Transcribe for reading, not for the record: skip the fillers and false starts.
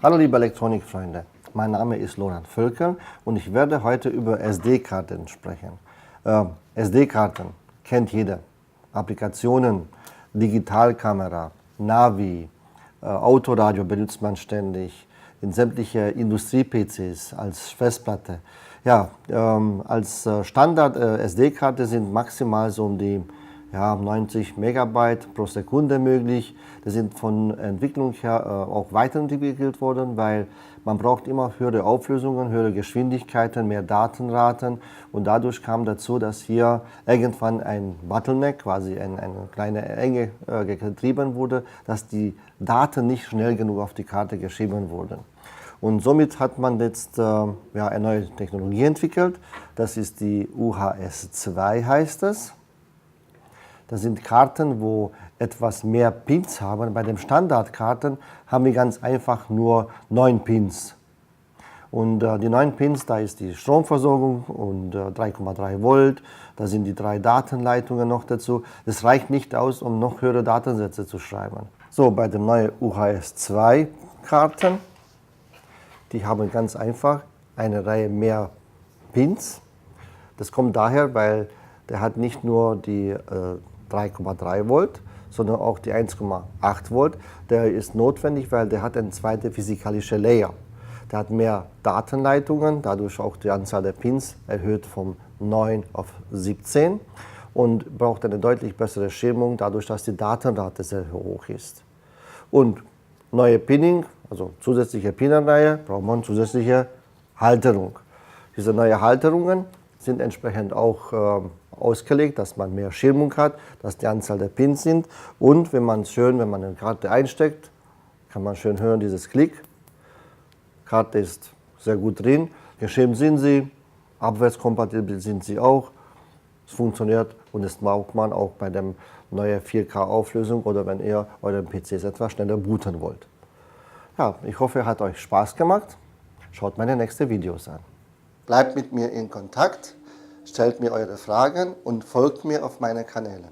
Hallo liebe Elektronikfreunde, mein Name ist Lorandt und ich werde heute über SD-Karten sprechen. SD-Karten kennt jeder. Applikationen, Digitalkamera, Navi, Autoradio benutzt man ständig, in sämtliche Industrie-PCs als Festplatte. Ja, als Standard SD-Karte sind maximal so um die 90 Megabyte pro Sekunde möglich. Das sind von Entwicklung her auch weiterentwickelt worden, weil man braucht immer höhere Auflösungen, höhere Geschwindigkeiten, mehr Datenraten und dadurch kam dazu, dass hier irgendwann ein Bottleneck, quasi eine kleine Enge getrieben wurde, dass die Daten nicht schnell genug auf die Karte geschrieben wurden. Und somit hat man jetzt eine neue Technologie entwickelt, das ist die UHS-II heißt es. Das sind Karten, wo etwas mehr Pins haben. Bei den Standardkarten haben wir ganz einfach nur 9 Pins. Und die 9 Pins, da ist die Stromversorgung und 3,3 Volt. Da sind die 3 Datenleitungen noch dazu. Das reicht nicht aus, um noch höhere Datensätze zu schreiben. So, bei den neuen UHS-II Karten, die haben ganz einfach eine Reihe mehr Pins. Das kommt daher, weil der hat nicht nur die 3,3 Volt, sondern auch die 1,8 Volt. Der ist notwendig, weil der hat eine zweite physikalische Layer. Der hat mehr Datenleitungen, dadurch auch die Anzahl der Pins erhöht von 9 auf 17 und braucht eine deutlich bessere Schirmung, dadurch, dass die Datenrate sehr hoch ist. Und neue Pinning, also zusätzliche Pinnenreihe, braucht man zusätzliche Halterung. Diese neuen Halterungen sind entsprechend auch ausgelegt, dass man mehr Schirmung hat, dass die Anzahl der Pins sind und wenn man eine Karte einsteckt, kann man schön hören dieses Klick. Karte ist sehr gut drin, geschirmt sind sie, abwärtskompatibel sind sie auch, es funktioniert und das braucht man auch bei der neuen 4K Auflösung oder wenn ihr euren PCs etwas schneller booten wollt. Ja, ich hoffe, es hat euch Spaß gemacht. Schaut meine nächsten Videos an. Bleibt mit mir in Kontakt. Stellt mir eure Fragen und folgt mir auf meine Kanäle.